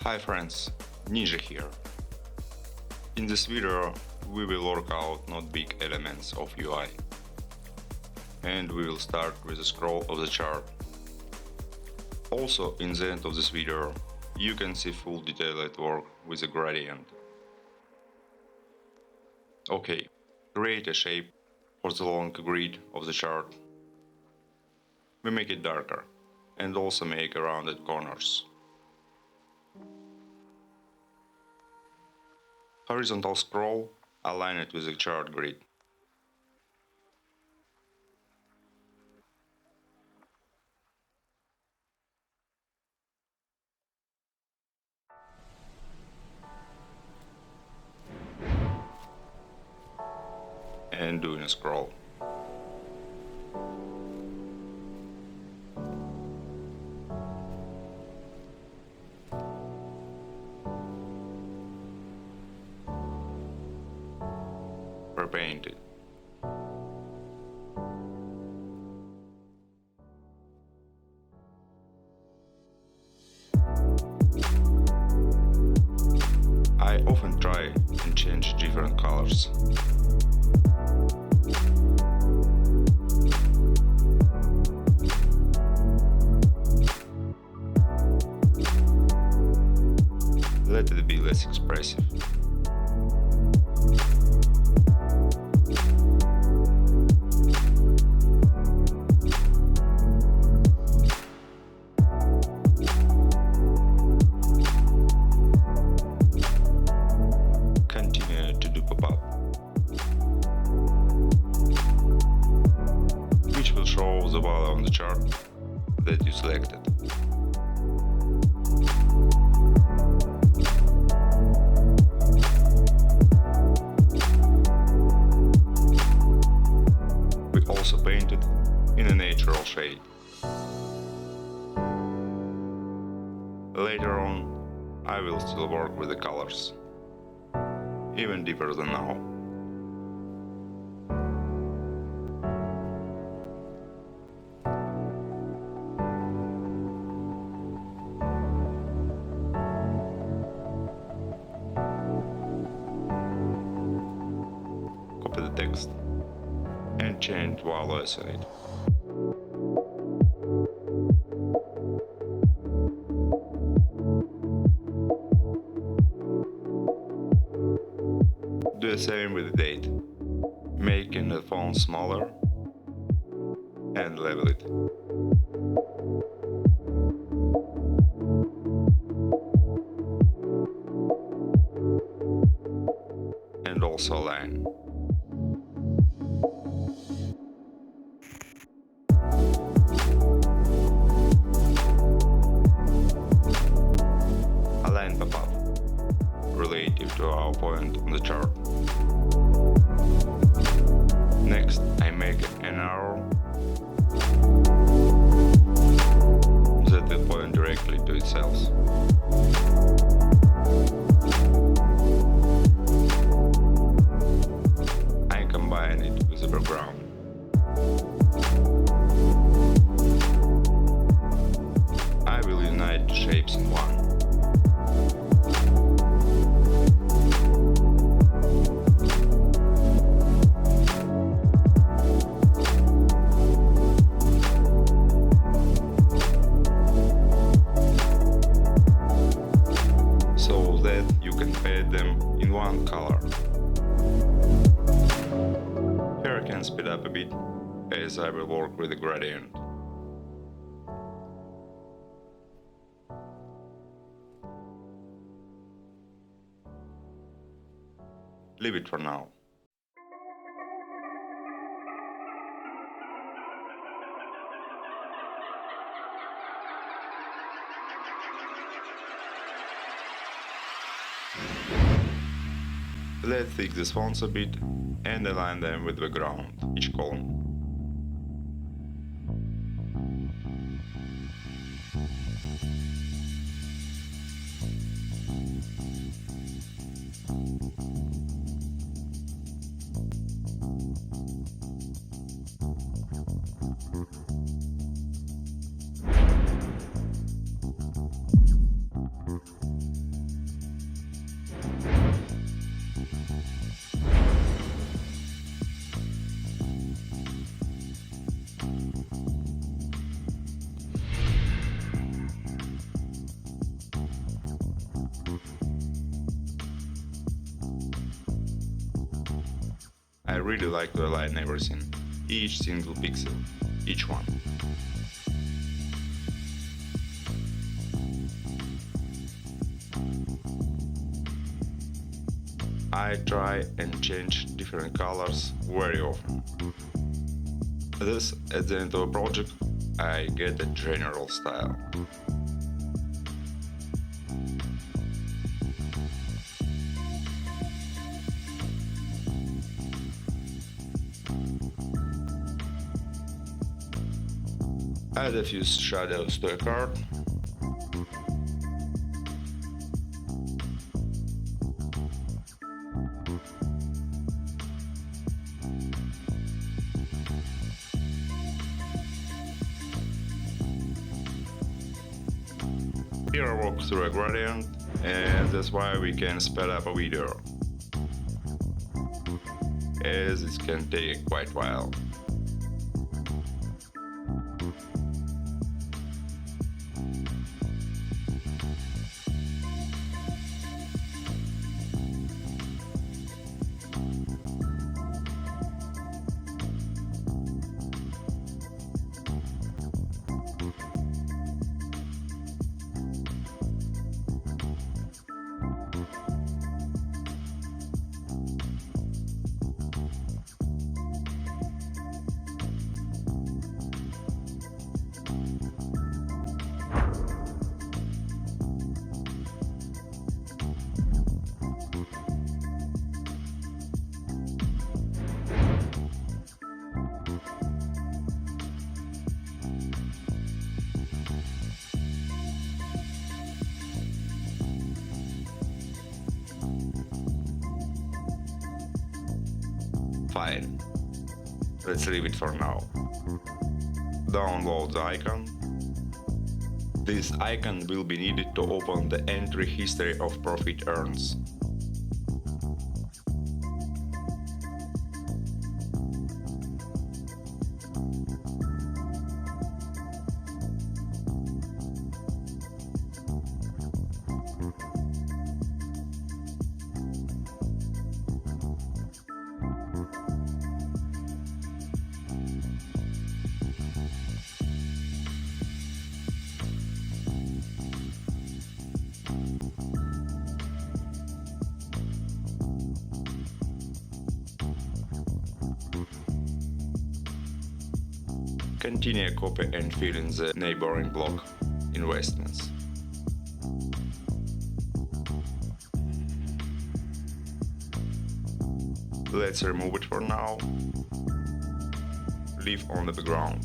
Hi friends, Ninja here. In this video we will work out not big elements of UI. And we will start with the scroll of the chart. Also in the end of this video you can see full detailed work with the gradient. Okay, create a shape for the long grid of the chart. We make it darker and also make rounded corners. Horizontal scroll, align it with the chart grid. And doing a scroll. Repaint it. I often try and change different colors. Let it be less expressive. Continue to do pop-up, which will show the value on the chart that you selected. We also painted in a natural shade. Later on, I will still work with the colors, even deeper than now. Copy the text and change values in it. Do the same with the date, making the font smaller and level it. And also align. Align pop-up relative to our point on the chart. Next, I make an arrow that will point directly to itself. I combine it with the background. I will unite the shapes in one. So that you can paint them in one color. Here I can speed up a bit as I will work with the gradient. Leave it for now. Let's fix these fonts a bit and align them with the background, each column. I really like to align everything, each single pixel, each one. I try and change different colors very often. Thus, at the end of a project, I get a general style. Add a few shadows to a card. Here I walk through a gradient, and that's why we can speed up a video, as it can take quite a while. Fine, let's leave it for now. Download the icon. This icon will be needed to open the entry history of profit earns. Continue copy and fill in the neighboring block, investments. Let's remove it for now. Leave on the background.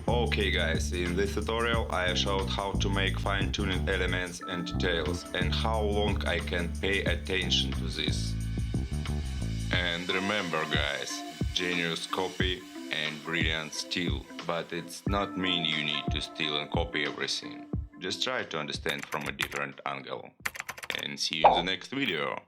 Okay guys, in this tutorial I showed how to make fine-tuning elements and details and how long I can pay attention to this. And remember guys, genius copy and brilliant steal, but it's not mean you need to steal and copy everything. Just try to understand from a different angle. And see you in the next video.